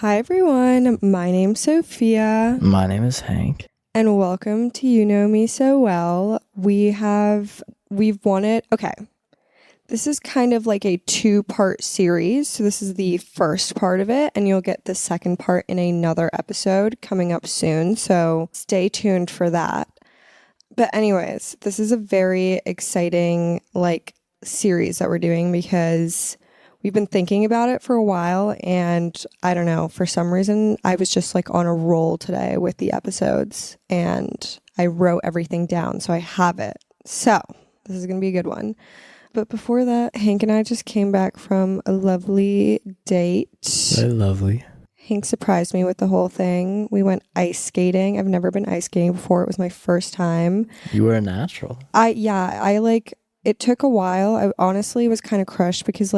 Hi everyone, my name's Sophia. My name is Hank. And welcome to You Know Me So Well. We've wanted, okay, this is kind of like a two-part series. So this is the first part of it, and you'll get the second part in another episode coming up soon. So stay tuned for that. But anyways, this is a very exciting series that we're doing because we've been thinking about it for a while, and I don't know, for some reason I was just on a roll today with the episodes and I wrote everything down, so I have it. So this is going to be a good one. But before that, Hank and I just came back from a lovely date. Very lovely. Hank surprised me with the whole thing. We went ice skating. I've never been ice skating before. It was my first time. You were a natural. It took a while. I honestly was kind of crushed because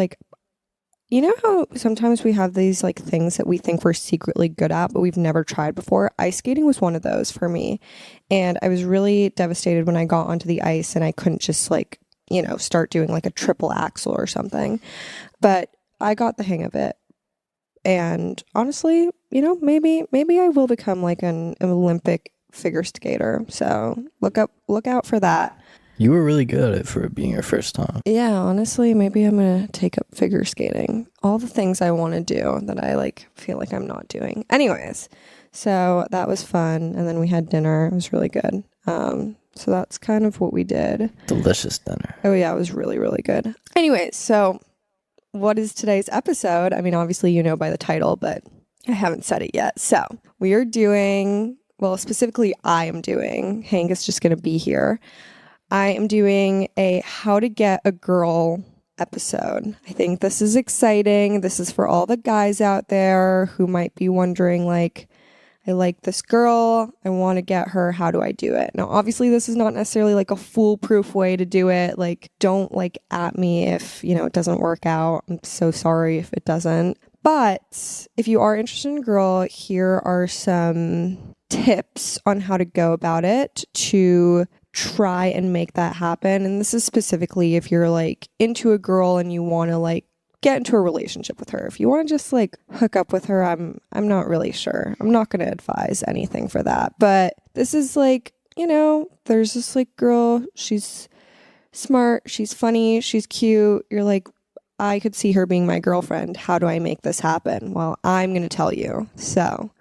you know how sometimes we have these things that we think we're secretly good at, but we've never tried before? Ice skating was one of those for me. And I was really devastated when I got onto the ice and I couldn't just start doing a triple axel or something. But I got the hang of it. And honestly, maybe I will become an Olympic figure skater. So look out for that. You were really good at it for it being your first time. Yeah, honestly, maybe I'm going to take up figure skating. All the things I want to do that I feel like I'm not doing. Anyways, so that was fun. And then we had dinner. It was really good. So that's kind of what we did. Delicious dinner. Oh yeah, it was really, really good. Anyways, so what is today's episode? I mean, obviously you know by the title, but I haven't said it yet. So we are doing, well, specifically I am doing, Hank is just going to be here. I am doing a how to get a girl episode. I think this is exciting. This is for all the guys out there who might be wondering, I like this girl. I want to get her. How do I do it? Now, obviously, this is not necessarily a foolproof way to do it. Don't at me if, it doesn't work out. I'm so sorry if it doesn't. But if you are interested in a girl, here are some tips on how to go about it to try and make that happen. And this is specifically if you're into a girl and you want to get into a relationship with her. If you want to just hook up with her, I'm not really sure. I'm not going to advise anything for that. But this is there's this girl, she's smart, she's funny, she's cute. You're I could see her being my girlfriend. How do I make this happen? Well, I'm going to tell you. So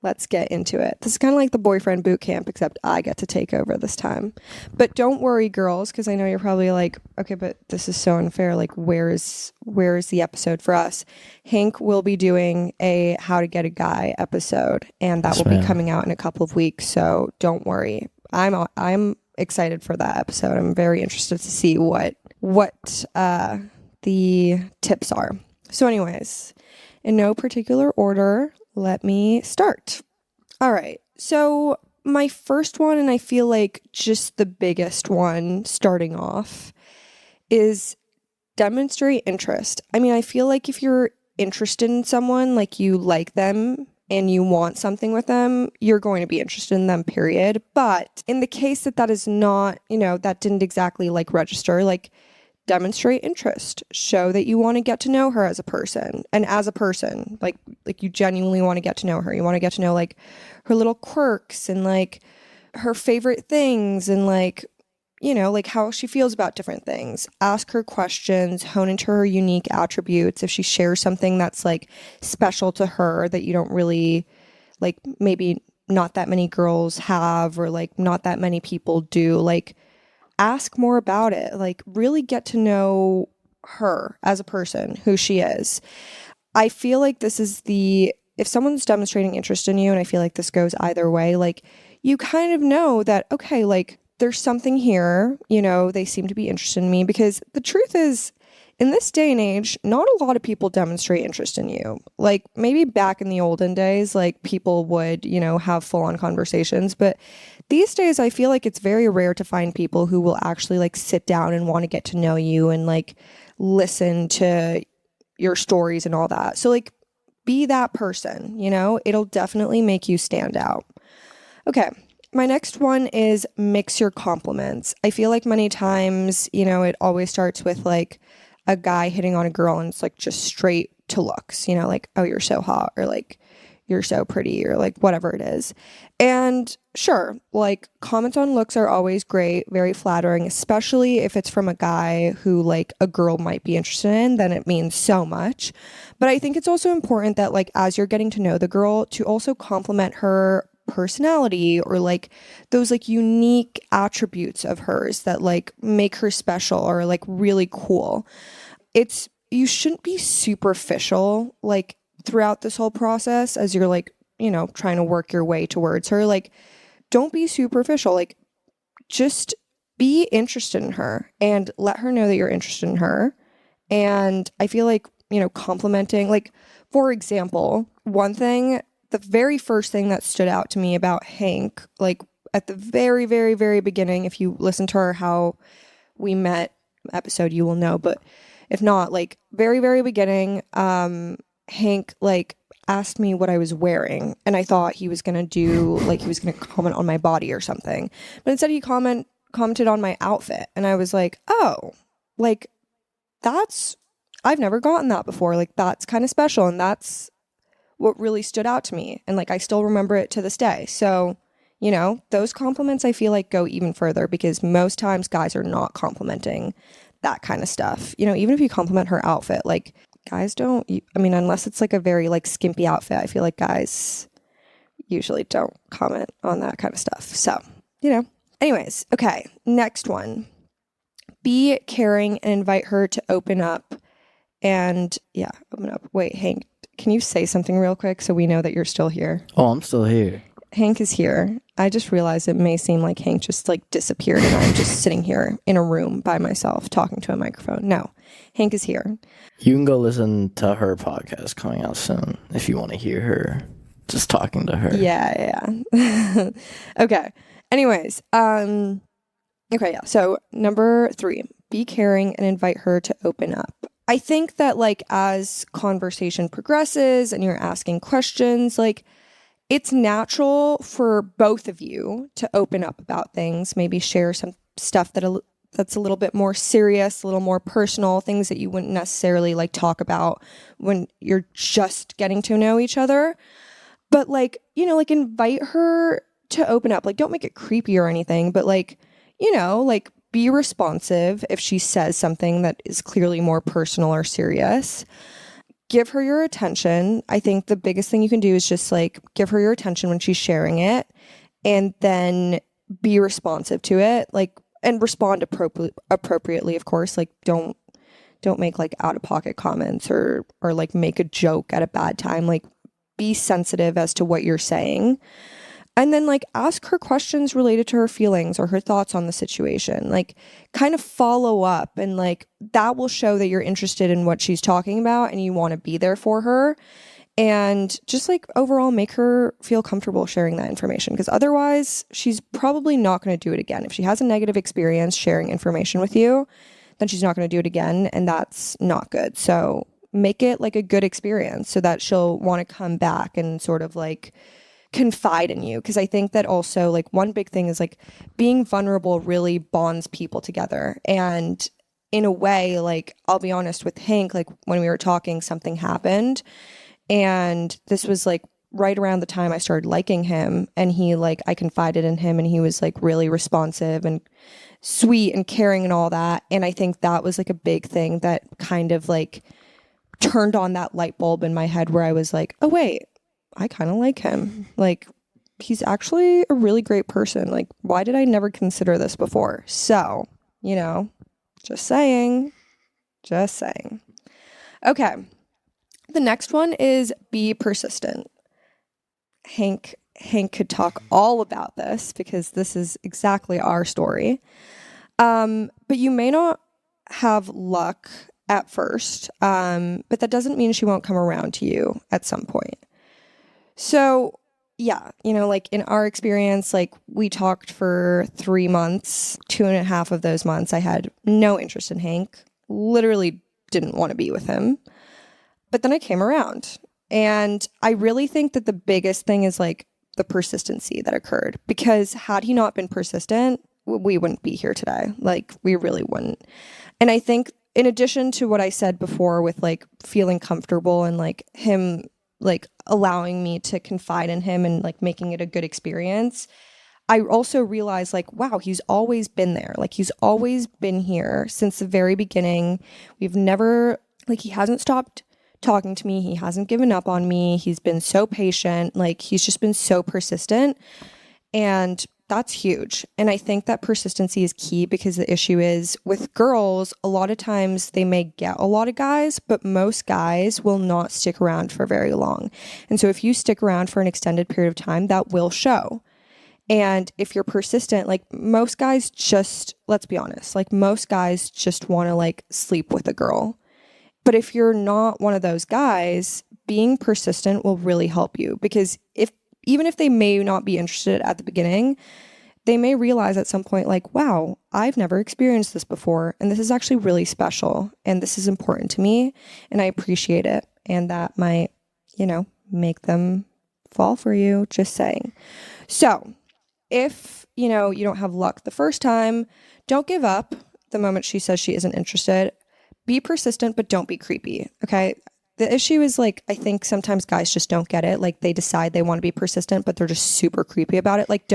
let's get into it. This is kind of like the boyfriend boot camp, except I get to take over this time. But don't worry, girls, because I know you're probably okay, but this is so unfair. Where is the episode for us? Hank will be doing a how to get a guy episode, and that will be coming out in a couple of weeks. So don't worry. I'm excited for that episode. I'm very interested to see what the tips are. So anyways, in no particular order, let me start. All right. So my first one, and I feel just the biggest one starting off, is demonstrate interest. I mean, I feel if you're interested in someone, you like them and you want something with them, you're going to be interested in them, period. But in the case that is not, that didn't exactly register, demonstrate interest, show that you want to get to know her as a person, and as a person, you genuinely want to get to know her. You want to get to know her little quirks and her favorite things and how she feels about different things. Ask her questions, hone into her unique attributes. If she shares something that's special to her that you don't really maybe not that many girls have, or not that many people do, ask more about it. Really get to know her as a person, who she is. I feel this is if someone's demonstrating interest in you, and I feel this goes either way, you kind of know that, okay, there's something here, they seem to be interested in me, because the truth is, in this day and age, not a lot of people demonstrate interest in you. Maybe back in the olden days, people would, have full-on conversations, but these days I feel it's very rare to find people who will actually sit down and want to get to know you and listen to your stories and all that. So be that person, it'll definitely make you stand out. Okay. My next one is mix your compliments. I feel many times, it always starts with a guy hitting on a girl and it's just straight to looks, you know, like, oh, you're so hot, or like, you're so pretty, or like whatever it is. And sure, like comments on looks are always great, very flattering, especially if it's from a guy who like a girl might be interested in, then it means so much. But I think it's also important that like as you're getting to know the girl, to also compliment her personality or like those like unique attributes of hers that like make her special or like really cool. It's you shouldn't be superficial like throughout this whole process as you're like, you know, trying to work your way towards her. Like, don't be superficial. Like, just be interested in her and let her know that you're interested in her. And I feel like, you know, complimenting, like, for example, one thing, the very first thing that stood out to me about Hank, like at the very, very, very beginning, if you listen to our How We Met episode, you will know. But if not, like, very, very beginning, Hank like asked me what I was wearing, and I thought he was gonna do like he was gonna comment on my body or something, but instead he commented on my outfit, and I was like, oh, like that's I've never gotten that before, like that's kind of special, and that's what really stood out to me, and like I still remember it to this day. So, you know, those compliments I feel like go even further, because most times guys are not complimenting that kind of stuff. You know, even if you compliment her outfit, like guys don't, I mean, unless it's like a very like skimpy outfit, I feel like guys usually don't comment on that kind of stuff. So, you know, anyways, okay, next one. Be caring and invite her to open up. And yeah, open up. Wait, Hank, can you say something real quick so we know that you're still here? Oh, I'm still here. Hank is here. I just realized it may seem like Hank just like disappeared and I'm just sitting here in a room by myself talking to a microphone. No, Hank is here. You can go listen to her podcast coming out soon if you want to hear her just talking to her. Yeah. Okay. Anyways, okay, yeah. So number 3, be caring and invite her to open up. I think that like as conversation progresses and you're asking questions, like it's natural for both of you to open up about things, maybe share some stuff that's a little bit more serious, a little more personal, things that you wouldn't necessarily like talk about when you're just getting to know each other. But like, you know, like invite her to open up. Like don't make it creepy or anything, but like, you know, like be responsive if she says something that is clearly more personal or serious. Give her your attention. I think the biggest thing you can do is just like give her your attention when she's sharing it, and then be responsive to it, like, and respond appropriately, of course. Like don't make like out of pocket comments or like make a joke at a bad time. Like be sensitive as to what you're saying. And then like ask her questions related to her feelings or her thoughts on the situation. Like kind of follow up, and like that will show that you're interested in what she's talking about and you want to be there for her. And just like overall make her feel comfortable sharing that information, because otherwise she's probably not going to do it again. If she has a negative experience sharing information with you, then she's not going to do it again, and that's not good. So make it like a good experience so that she'll want to come back and sort of like confide in you. Because I think that also like one big thing is like being vulnerable really bonds people together. And in a way, like I'll be honest with Hank, like when we were talking, something happened, and this was like right around the time I started liking him, and he like I confided in him and he was like really responsive and sweet and caring and all that. And I think that was like a big thing that kind of like turned on that light bulb in my head where I was like, oh wait, I kind of like him. Like, he's actually a really great person. Like, why did I never consider this before? So, you know, just saying. Just saying. Okay. The next one is be persistent. Hank could talk all about this because this is exactly our story. But you may not have luck at first, but that doesn't mean she won't come around to you at some point. So, yeah, you know, like in our experience, like we talked for 3 months, 2.5 of those months, I had no interest in Hank, literally didn't want to be with him. But then I came around, and I really think that the biggest thing is like the persistency that occurred, because had he not been persistent, we wouldn't be here today. Like we really wouldn't. And I think in addition to what I said before with like feeling comfortable and like him like allowing me to confide in him and like making it a good experience, I also realized like, wow, he's always been there. Like he's always been here since the very beginning. We've never, like, he hasn't stopped talking to me. He hasn't given up on me. He's been so patient. Like he's just been so persistent. And that's huge. And I think that persistency is key because the issue is with girls, a lot of times they may get a lot of guys, but most guys will not stick around for very long. And so if you stick around for an extended period of time, that will show. And if you're persistent, like most guys just, let's be honest, like most guys just want to like sleep with a girl. But if you're not one of those guys, being persistent will really help you because even if they may not be interested at the beginning, they may realize at some point like, wow, I've never experienced this before. And this is actually really special. And this is important to me. And I appreciate it. And that might, make them fall for you. Just saying. So if, you don't have luck the first time, don't give up the moment she says she isn't interested. Be persistent, but don't be creepy. Okay. The issue is like, I think sometimes guys just don't get it. Like they decide they want to be persistent, but they're just super creepy about it. Like,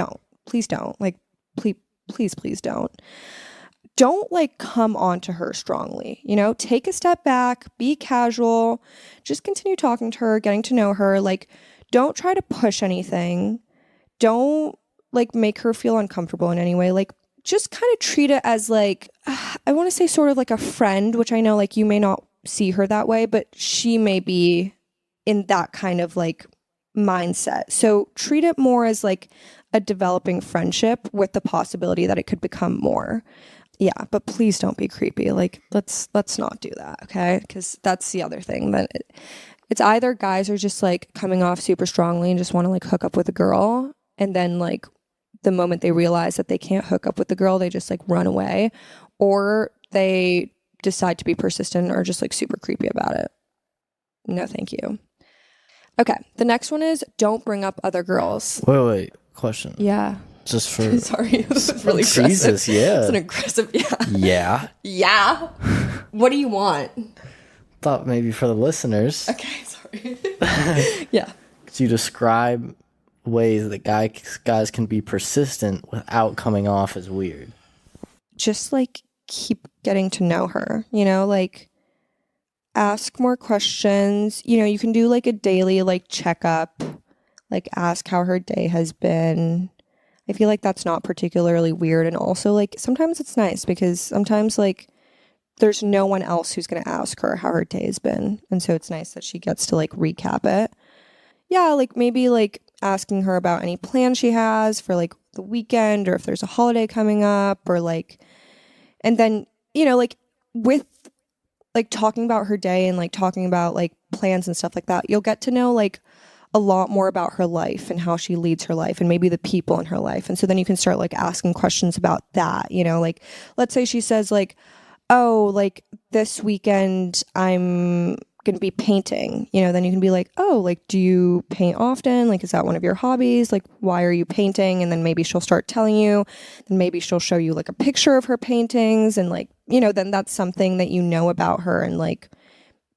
please don't. Like, please don't. Don't like come on to her strongly, take a step back, be casual, just continue talking to her, getting to know her. Like, don't try to push anything. Don't like make her feel uncomfortable in any way. Like, just kind of treat it as like, I want to say sort of like a friend, which I know like you may not see her that way, but she may be in that kind of like mindset. So treat it more as like a developing friendship with the possibility that it could become more. Yeah, but please don't be creepy. Like let's not do that, okay? Because that's the other thing that it's either guys are just like coming off super strongly and just want to like hook up with a girl, and then like the moment they realize that they can't hook up with the girl, they just like run away, or they decide to be persistent or just like super creepy about it. No, thank you. Okay, the next one is don't bring up other girls. Wait, question. Yeah. Just for sorry, this is really aggressive. Jesus, yeah. It's an aggressive, yeah. Yeah. What do you want? Thought maybe for the listeners. Okay, sorry. Yeah. Could you describe ways that guys can be persistent without coming off as weird? Just like keep getting to know her, like ask more questions. You can do like a daily like checkup, like ask how her day has been. I feel like that's not particularly weird. And also like sometimes it's nice because sometimes like there's no one else who's going to ask her how her day has been. And so it's nice that she gets to like recap it. Yeah, like maybe like asking her about any plans she has for like the weekend or if there's a holiday coming up or like, and then, like with like talking about her day and like talking about like plans and stuff like that, you'll get to know like a lot more about her life and how she leads her life and maybe the people in her life. And so then you can start like asking questions about that, like let's say she says like, oh, like this weekend I'm going to be painting, then you can be like, oh, like, do you paint often? Like, is that one of your hobbies? Like, why are you painting? And then maybe she'll start telling you, then maybe she'll show you like a picture of her paintings and like, then that's something that you know about her. And like,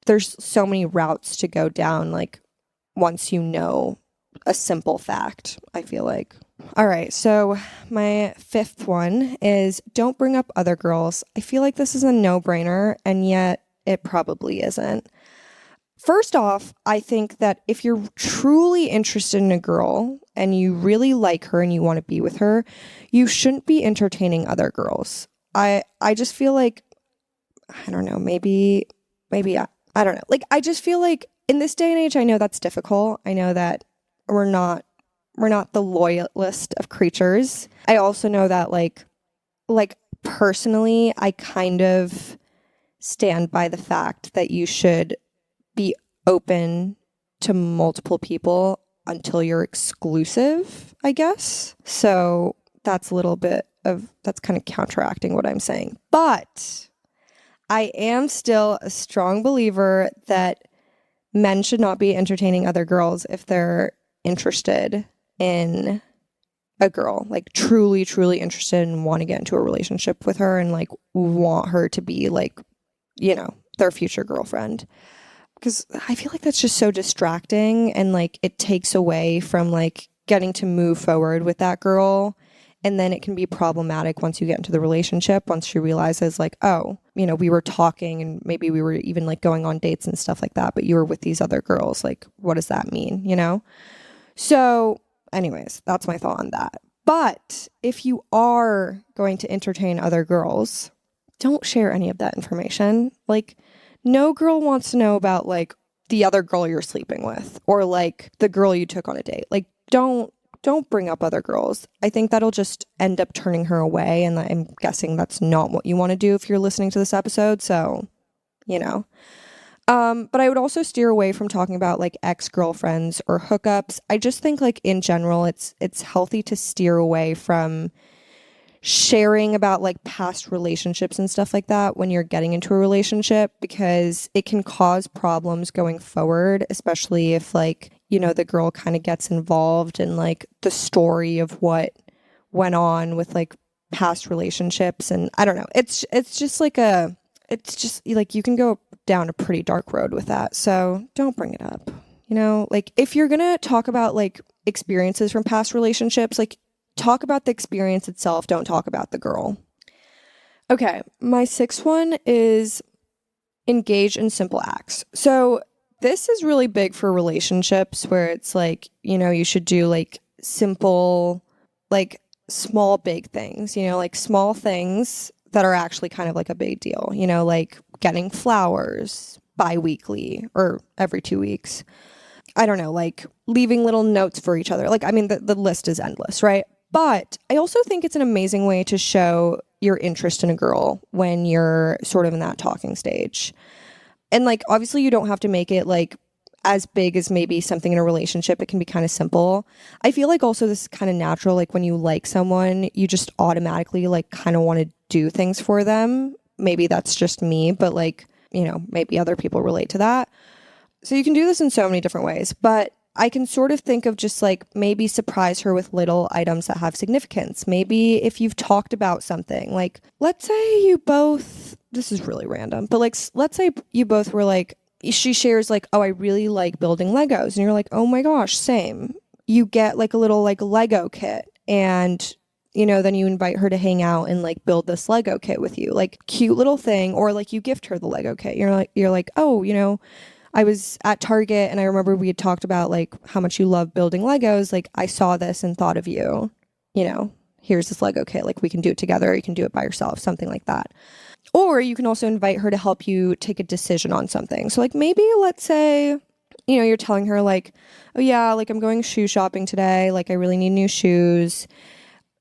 there's so many routes to go down, like once you know a simple fact, I feel like. All right, so my fifth one is don't bring up other girls. I feel like this is a no-brainer, and yet it probably isn't. First off, I think that if you're truly interested in a girl and you really like her and you want to be with her, you shouldn't be entertaining other girls. I just feel like, I don't know, maybe I don't know. Like, I just feel like in this day and age, I know that's difficult. I know that we're not the loyalist of creatures. I also know that like personally, I kind of stand by the fact that you should be open to multiple people until you're exclusive, I guess. So that's a little bit that's kind of counteracting what I'm saying. But I am still a strong believer that men should not be entertaining other girls if they're interested in a girl, like truly, truly interested and want to get into a relationship with her and like want her to be like their future girlfriend. Because I feel like that's just so distracting, and like it takes away from like getting to move forward with that girl. And then it can be problematic once you get into the relationship, once she realizes like, oh, we were talking and maybe we were even like going on dates and stuff like that, but you were with these other girls. Like, what does that mean, So anyways, that's my thought on that. But if you are going to entertain other girls, don't share any of that information. Like, no girl wants to know about like the other girl you're sleeping with or like the girl you took on a date. Like, don't bring up other girls. I think that'll just end up turning her away, and I'm guessing that's not what you want to do if you're listening to this episode. So, but I would also steer away from talking about like ex-girlfriends or hookups. I just think like in general, it's healthy to steer away from sharing about like past relationships and stuff like that when you're getting into a relationship, because it can cause problems going forward, especially if like, the girl kind of gets involved in like the story of what went on with like past relationships. And I don't know, it's just like you can go down a pretty dark road with that. So don't bring it up. Like if you're gonna talk about like experiences from past relationships, like talk about the experience itself. Don't talk about the girl. Okay, my sixth one is engage in simple acts. So this is really big for relationships where it's like, you should do like simple, like small, big things, like small things that are actually kind of like a big deal, like getting flowers bi-weekly or every 2 weeks. I don't know, like leaving little notes for each other. Like, I mean, the list is endless, right? But I also think it's an amazing way to show your interest in a girl when you're sort of in that talking stage. And like, obviously you don't have to make it like as big as maybe something in a relationship. It can be kind of simple. I feel like also this is kind of natural. Like when you like someone, you just automatically like kind of want to do things for them. Maybe that's just me, but like, maybe other people relate to that. So you can do this in so many different ways, but I can sort of think of just like maybe surprise her with little items that have significance. Maybe if you've talked about something, like let's say you both, this is really random, but like let's say you both were like, she shares like, oh, I really like building Legos. And you're like, oh my gosh, same. You get like a little like Lego kit, and then you invite her to hang out and like build this Lego kit with you, like cute little thing. Or like you gift her the Lego kit. You're like, oh, I was at Target and I remember we had talked about like how much you love building Legos. Like I saw this and thought of you, here's this Lego kit. Like we can do it together. Or you can do it by yourself, something like that. Or you can also invite her to help you take a decision on something. So like maybe let's say, you're telling her like, oh yeah, like I'm going shoe shopping today. Like I really need new shoes.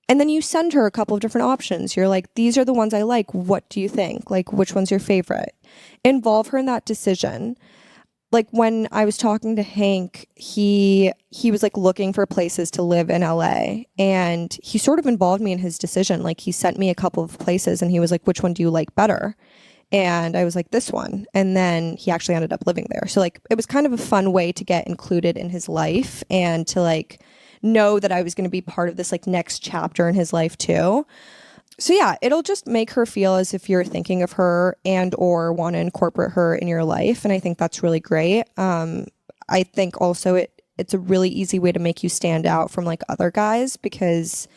And then you send her a couple of different options. You're like, these are the ones I like. What do you think? Like, which one's your favorite? Involve her in that decision. Like when I was talking to Hank, he was like looking for places to live in LA, and he sort of involved me in his decision. Like he sent me a couple of places and he was like, which one do you like better? And I was like, this one. And then he actually ended up living there. So like it was kind of a fun way to get included in his life and to like know that I was going to be part of this like next chapter in his life too. So yeah, it'll just make her feel as if you're thinking of her and or want to incorporate her in your life. And I think that's really great. I think also it's a really easy way to make you stand out from like other guys, because,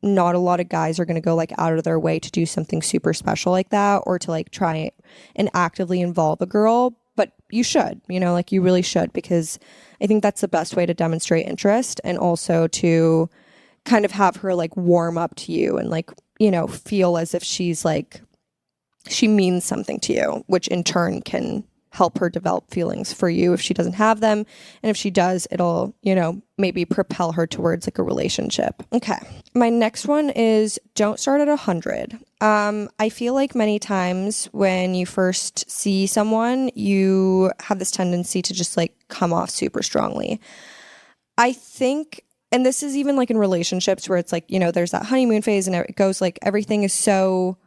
not a lot of guys are going to go like out of their way to do something super special like that, or to like try and actively involve a girl. But you should, like you really should, because I think that's the best way to demonstrate interest, and also to kind of have her like warm up to you and like, feel as if she's like, she means something to you, which in turn can help her develop feelings for you if she doesn't have them. And if she does, it'll, maybe propel her towards like a relationship. Okay. My next one is don't start at 100. I feel like many times when you first see someone, you have this tendency to just like come off super strongly. I think, and this is even like in relationships where it's like, there's that honeymoon phase and it goes like everything is so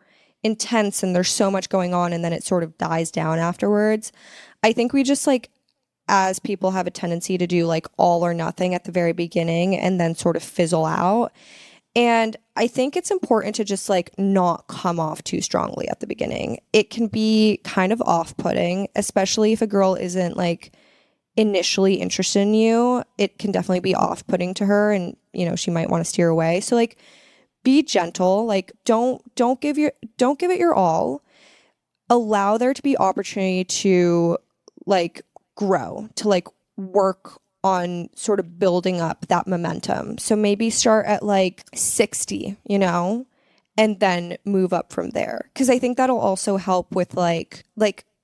intense and there's so much going on, and then it sort of dies down afterwards. I think we just like, as people, have a tendency to do like all or nothing at the very beginning and then sort of fizzle out. And I think it's important to just like not come off too strongly at the beginning. It can be kind of off-putting, especially if a girl isn't like initially interested in you. It can definitely be off-putting to her, and she might want to steer away. So like be gentle, like don't give it your all. Allow there to be opportunity to like grow, to like work on sort of building up that momentum. So maybe start at like 60, and then move up from there. Cause I think that'll also help with like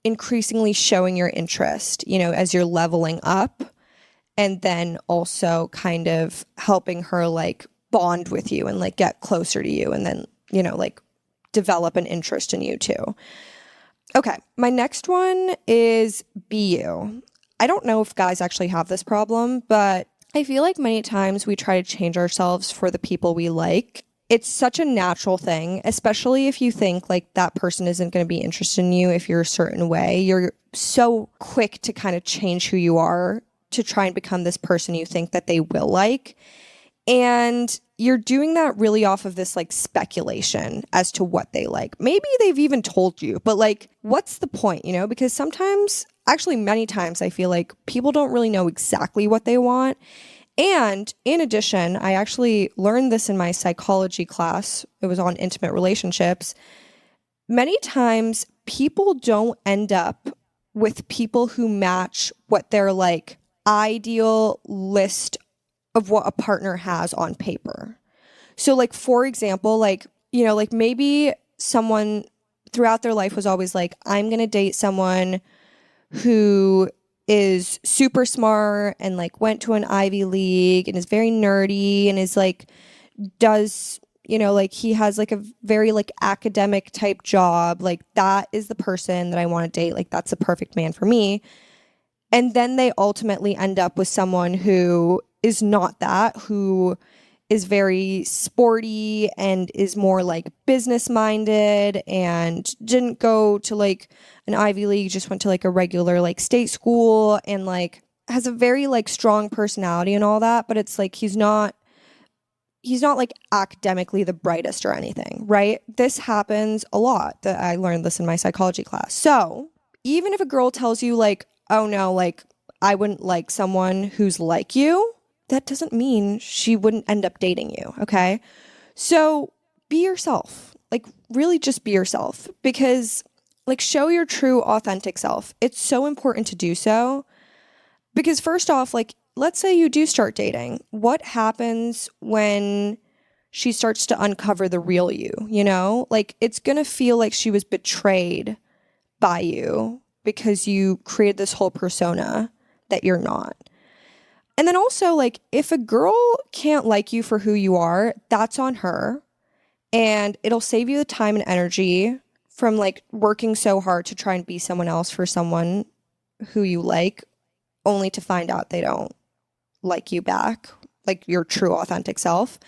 increasingly showing your interest, as you're leveling up, and then also kind of helping her like bond with you and like get closer to you, and then, like develop an interest in you too. Okay, my next one is be you. I don't know if guys actually have this problem, but I feel like many times we try to change ourselves for the people we like. It's such a natural thing, especially if you think like that person isn't going to be interested in you if you're a certain way. You're so quick to kind of change who you are to try and become this person you think that they will like. And you're doing that really off of this like speculation as to what they like. Maybe they've even told you, but like, what's the point, Because sometimes, actually many times, I feel like people don't really know exactly what they want. And in addition, I actually learned this in my psychology class. It was on intimate relationships. Many times people don't end up with people who match what their like ideal list of what a partner has on paper. So like, for example, like, like maybe someone throughout their life was always like, I'm going to date someone who is super smart and like went to an Ivy League and is very nerdy and is like, does, like he has like a very like academic type job. Like that is the person that I want to date. Like that's the perfect man for me. And then they ultimately end up with someone who is not that, who is very sporty and is more like business minded and didn't go to like an Ivy League, just went to like a regular like state school, and like has a very like strong personality and all that, but it's like he's not like academically the brightest or anything, right? This happens a lot. That I learned this in my psychology class. So even if a girl tells you like, oh no, like I wouldn't like someone who's like you, that doesn't mean she wouldn't end up dating you, okay? So be yourself. Like really just be yourself, because like show your true authentic self. It's so important to do so, because first off, like let's say you do start dating. What happens when she starts to uncover the real you, Like it's going to feel like she was betrayed by you because you created this whole persona that you're not. And then also, like, if a girl can't like you for who you are, that's on her. And it'll save you the time and energy from, like, working so hard to try and be someone else for someone who you like, only to find out they don't like you back, like your true authentic self.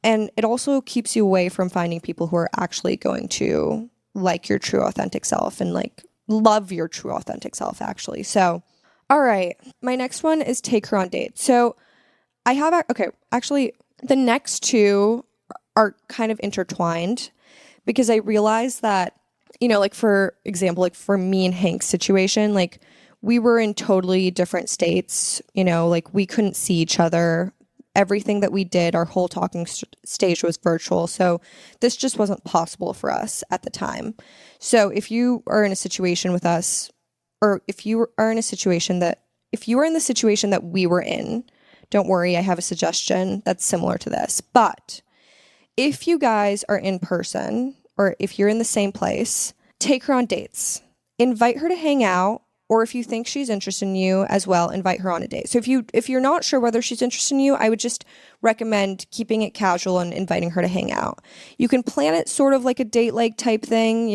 And it also keeps you away from finding people who are actually going to like your true authentic self and, like, love your true authentic self, actually. So all right, my next one is take her on dates. So I have, actually, the next two are kind of intertwined, because I realized that, like for example, like for me and Hank's situation, like we were in totally different states, like we couldn't see each other. Everything that we did, our whole talking stage was virtual. So this just wasn't possible for us at the time. So if you are in a situation with us, or if you are in the situation that we were in, don't worry, I have a suggestion that's similar to this. But if you guys are in person, or if you're in the same place, take her on dates. Invite her to hang out, or if you think she's interested in you as well, invite her on a date. So if you're not sure whether she's interested in you, I would just recommend keeping it casual and inviting her to hang out. You can plan it sort of like a date-like type thing,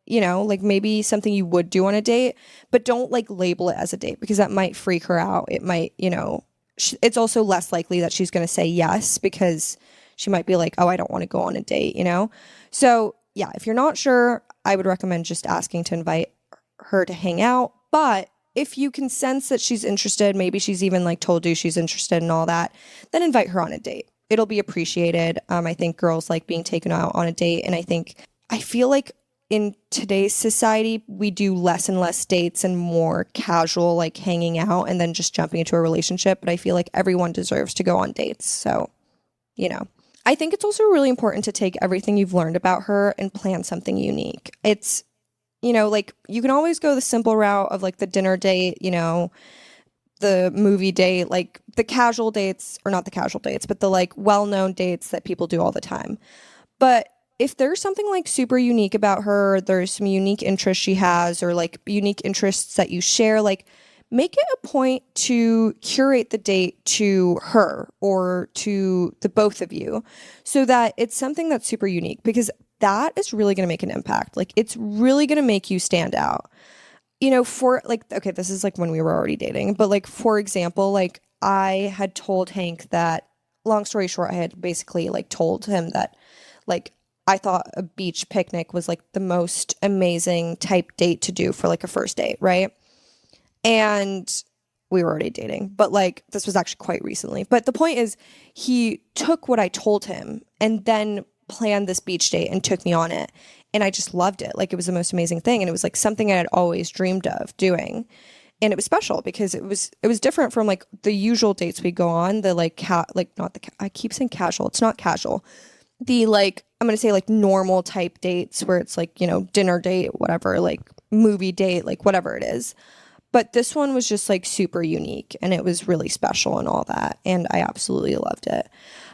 like maybe something you would do on a date, but don't like label it as a date, because that might freak her out. It might, it's also less likely that she's going to say yes, because she might be like, oh, I don't want to go on a date, So yeah, if you're not sure, I would recommend just asking to invite her to hang out. But if you can sense that she's interested, maybe she's even like told you she's interested in all that, then invite her on a date. it'll be appreciated. I think girls like being taken out on a date. And I feel like in today's society, we do less and less dates and more casual, like hanging out and then just jumping into a relationship. But I feel like everyone deserves to go on dates. So, you know. I think it's also really important to take everything you've learned about her and plan something unique. It's, like you can always go the simple route of like the dinner date, the movie date, like the casual dates, or not the casual dates, but the like well-known dates that people do all the time. But if there's something like super unique about her, there's some unique interests she has, or like unique interests that you share, like make it a point to curate the date to her or to the both of you so that it's something that's super unique, because that is really going to make an impact. Like it's really going to make you stand out. For like, okay, this is like when we were already dating, but like, for example, like I had told Hank that, long story short, I had basically like told him that like I thought a beach picnic was like the most amazing type date to do for like a first date, right? And we were already dating, but like this was actually quite recently. But the point is, he took what I told him and then planned this beach date and took me on it. And I just loved it. Like it was the most amazing thing. And it was like something I had always dreamed of doing. And it was special because it was different from like the usual dates we go on. The like not the I keep saying casual. It's not casual. The like I'm gonna say like normal type dates where it's like, dinner date, whatever, like movie date, like whatever it is. But this one was just like super unique and it was really special and all that. And I absolutely loved it.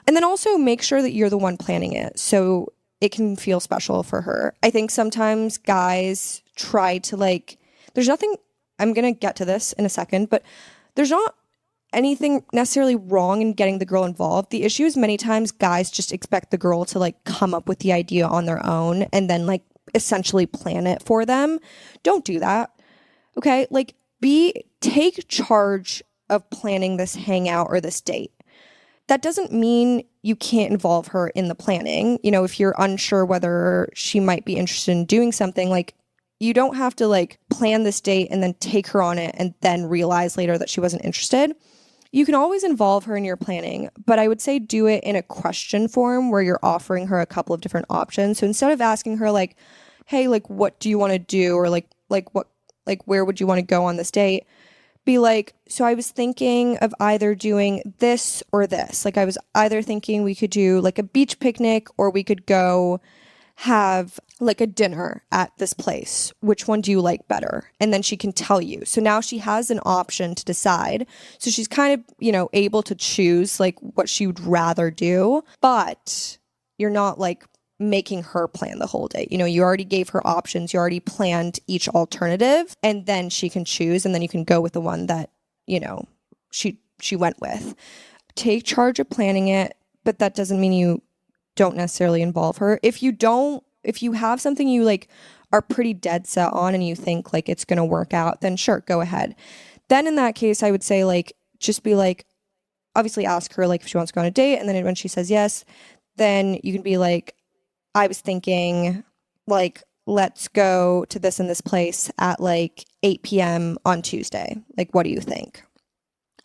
And then also make sure that you're the one planning it so it can feel special for her. I think sometimes guys try to like, there's nothing, I'm going to get to this in a second, but there's not anything necessarily wrong in getting the girl involved. The issue is many times guys just expect the girl to like come up with the idea on their own and then like essentially plan it for them. Don't do that. Okay? Like take charge of planning this hangout or this date. That doesn't mean you can't involve her in the planning. If you're unsure whether she might be interested in doing something, like you don't have to like plan this date and then take her on it and then realize later that she wasn't interested. You can always involve her in your planning, but I would say do it in a question form where you're offering her a couple of different options. So instead of asking her like, hey, like what do you want to do? Or like what, like where would you want to go on this date? Be like, so I was thinking of either doing this or this. Like I was either thinking we could do like a beach picnic or we could go have like a dinner at this place. Which one do you like better? And then she can tell you. So now she has an option to decide. So she's kind of, able to choose like what she would rather do, but you're not like making her plan the whole day. You already gave her options. You already planned each alternative and then she can choose and then you can go with the one that, she went with. Take charge of planning it, but that doesn't mean you don't necessarily involve her. If you have something you like are pretty dead set on and you think like it's going to work out, then sure, go ahead. Then in that case, I would say like, just be like, obviously ask her like if she wants to go on a date. And then when she says yes, then you can be like, I was thinking, like, let's go to this and this place at like 8 p.m. on Tuesday. Like, what do you think?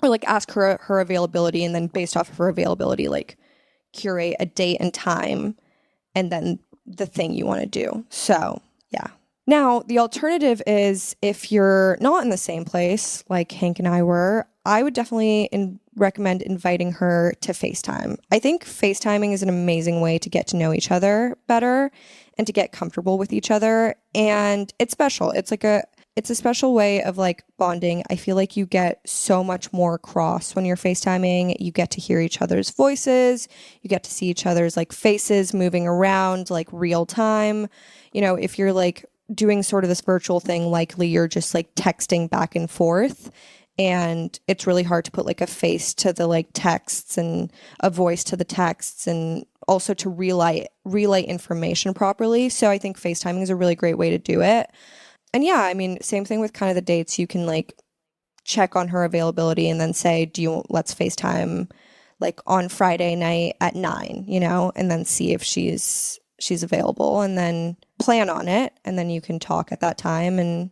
Or like ask her availability and then based off of her availability, like curate a date and time and then the thing you want to do. So, yeah. Now, the alternative is if you're not in the same place like Hank and I were, I would definitely recommend inviting her to FaceTime. I think FaceTiming is an amazing way to get to know each other better and to get comfortable with each other. And it's special. It's a special way of like bonding. I feel like you get so much more across when you're FaceTiming. You get to hear each other's voices. You get to see each other's like faces moving around like real time. If you're like doing sort of this virtual thing, likely you're just like texting back and forth. And it's really hard to put like a face to the like texts and a voice to the texts and also to relay information properly. So I think FaceTiming is a really great way to do it. And yeah, I mean, same thing with kind of the dates. You can like check on her availability and then say, let's FaceTime like on Friday night at 9, and then see if she's available and then plan on it. And then you can talk at that time and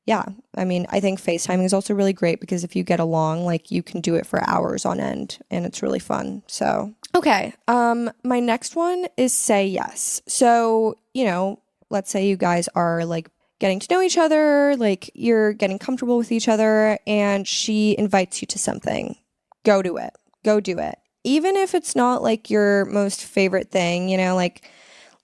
yeah, I mean, I think FaceTiming is also really great because if you get along, like you can do it for hours on end and it's really fun. So, okay. My next one is say yes. So, let's say you guys are like getting to know each other, like you're getting comfortable with each other and she invites you to something. Go to it. Go do it. Even if it's not like your most favorite thing, like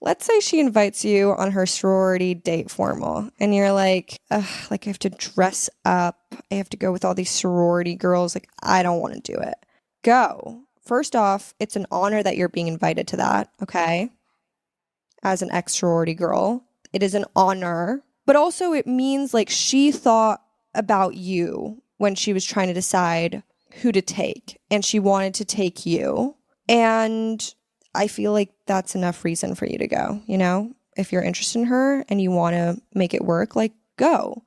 let's say she invites you on her sorority date formal and you're like, ugh, like I have to dress up. I have to go with all these sorority girls. Like, I don't want to do it. Go. First off, it's an honor that you're being invited to that, okay? As an ex sorority girl, it is an honor, but also it means like she thought about you when she was trying to decide who to take and she wanted to take you. And I feel like that's enough reason for you to go, If you're interested in her and you want to make it work, like go.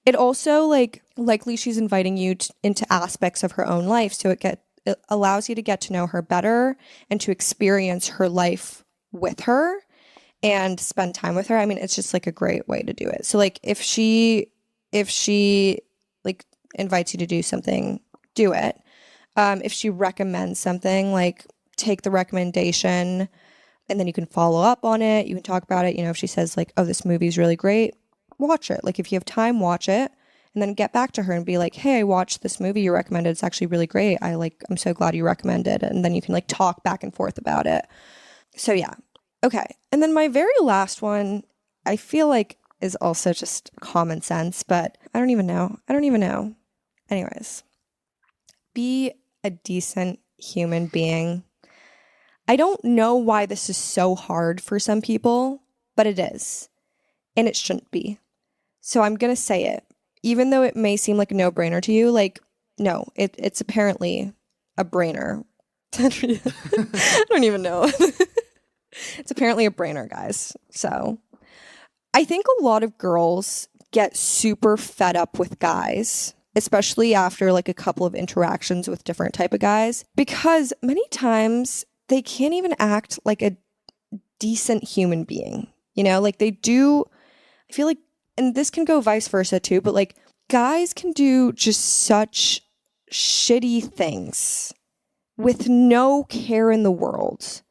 It also like likely she's inviting you into aspects of her own life, so it allows you to get to know her better and to experience her life with her and spend time with her. I mean, it's just like a great way to do it. So like if she like invites you to do something, do it. If she recommends something, like take the recommendation and then you can follow up on it. You can talk about it. If she says like, oh, this movie's really great, watch it. Like if you have time, watch it and then get back to her and be like, hey, I watched this movie you recommended. It's actually really great. I'm so glad you recommended it. And then you can like talk back and forth about it. So yeah. Okay. And then my very last one, I feel like is also just common sense, but I don't even know. Anyways, be a decent human being. I don't know why this is so hard for some people, but it is. And it shouldn't be. So I'm going to say it. Even though it may seem like a no-brainer to you, like, no, it's apparently a brainer. I don't even know. It's apparently a brainer, guys. So I think a lot of girls get super fed up with guys, especially after like a couple of interactions with different type of guys, because many times they can't even act like a decent human being, like they do. I feel like, and this can go vice versa too, but like guys can do just such shitty things with no care in the world.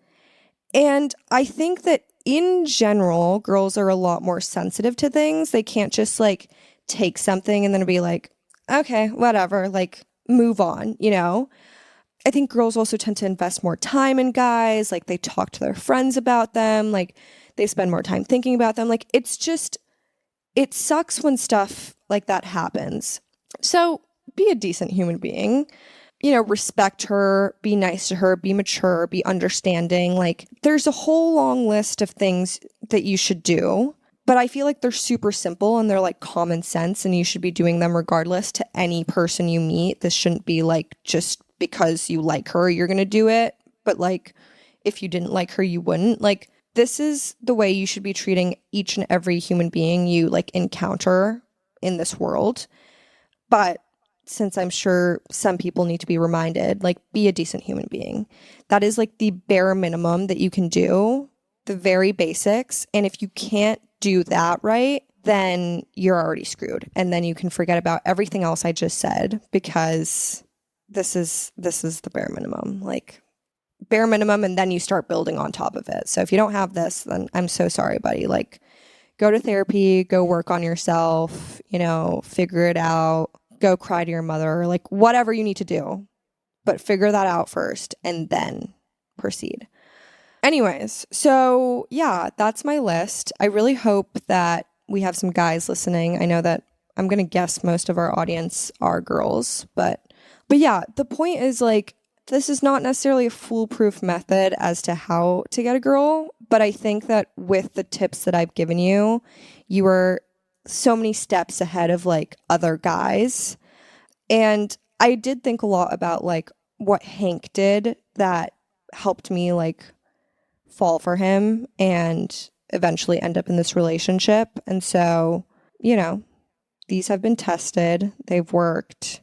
And I think that in general, girls are a lot more sensitive to things. They can't just like take something and then be like, okay, whatever, like move on, I think girls also tend to invest more time in guys. Like they talk to their friends about them. Like they spend more time thinking about them. Like it sucks when stuff like that happens. So be a decent human being, respect her, be nice to her, be mature, be understanding. Like there's a whole long list of things that you should do, but I feel like they're super simple and they're like common sense and you should be doing them regardless to any person you meet. This shouldn't be like just because you like her, you're going to do it. But like, if you didn't like her, you wouldn't. Like, this is the way you should be treating each and every human being you like encounter in this world. But since I'm sure some people need to be reminded, like, be a decent human being. That is like the bare minimum that you can do, the very basics. And if you can't do that right, then you're already screwed. And then you can forget about everything else I just said, because this is the bare minimum, like bare minimum, and then you start building on top of it. So if you don't have this, then I'm so sorry, buddy. Like, go to therapy, go work on yourself, figure it out, go cry to your mother, like whatever you need to do, but figure that out first and then proceed. Anyways, so yeah, that's my list. I really hope that we have some guys listening. I know that I'm going to guess most of our audience are girls, but yeah, the point is like, this is not necessarily a foolproof method as to how to get a girl, but I think that with the tips that I've given you, you are so many steps ahead of like other guys. And I did think a lot about like what Hank did that helped me like fall for him and eventually end up in this relationship. And so, these have been tested, they've worked.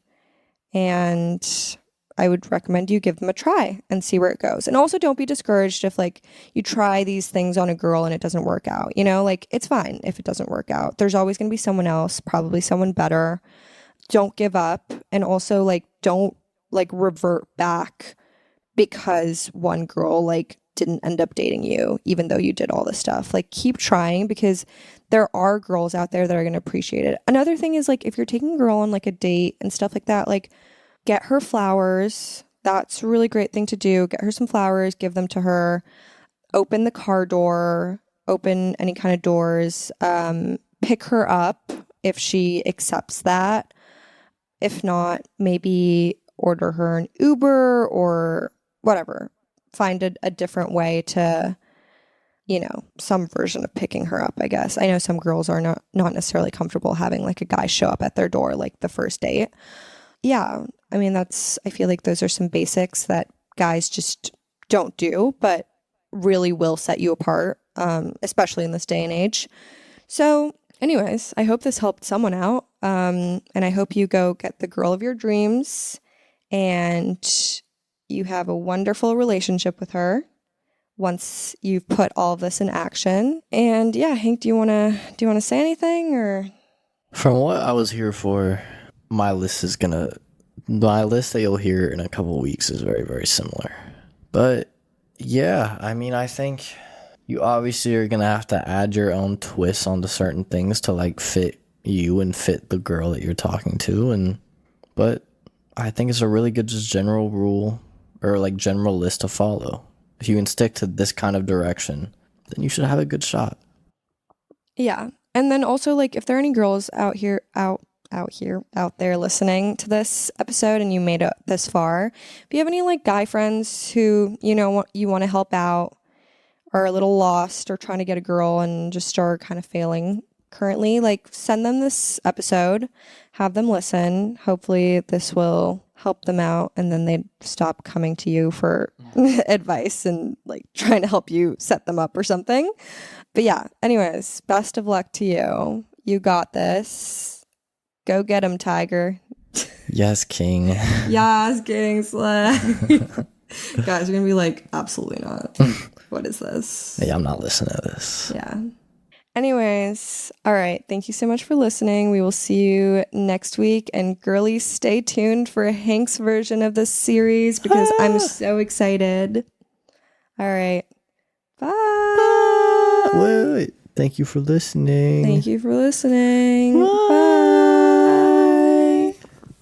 And I would recommend you give them a try and see where it goes. And also don't be discouraged if like you try these things on a girl and it doesn't work out. You know, like it's fine if it doesn't work out. There's always going to be someone else, probably someone better. Don't give up, and also like don't like revert back because one girl like didn't end up dating you even though you did all this stuff. Like keep trying, because there are girls out there that are going to appreciate it. Another thing is like if you're taking a girl on like a date and stuff like that, like get her flowers. That's a really great thing to do. Get her some flowers, give them to her. Open the car door, open any kind of doors. Pick her up if she accepts that. If not, maybe order her an Uber or whatever. Find a different way to, you know, some version of picking her up, I guess. I know some girls are not necessarily comfortable having like a guy show up at their door like the first date. Yeah, I mean, I feel like those are some basics that guys just don't do, but really will set you apart, especially in this day and age. So, anyways, I hope this helped someone out. And I hope you go get the girl of your dreams and you have a wonderful relationship with her once you've put all of this in action. And yeah, Hank, do you wanna say anything or? From what I was here for, my list that you'll hear in a couple of weeks is very, very similar. But yeah, I mean, I think you obviously are going to have to add your own twists onto certain things to like fit you and fit the girl that you're talking to. But I think it's a really good just general rule or like general list to follow. If you can stick to this kind of direction, then you should have a good shot. Yeah. And then also like if there are any girls out there listening to this episode and you made it this far, if you have any like guy friends who, you know, you want to help out, are a little lost or trying to get a girl and just are kind of failing currently, like send them this episode, have them listen. Hopefully this will help them out and then they stop coming to you for advice and like trying to help you set them up or something. But yeah, anyways, best of luck to you. You got this. Go get him, Tiger. Yes, King. Yes, King Slay. Guys are going to be like, absolutely not. What is this? Yeah, I'm not listening to this. Yeah. Anyways, all right. Thank you so much for listening. We will see you next week. And girlies, stay tuned for Hank's version of this series because I'm so excited. All right. Bye. Wait. Thank you for listening. Thank you for listening. Bye. Bye.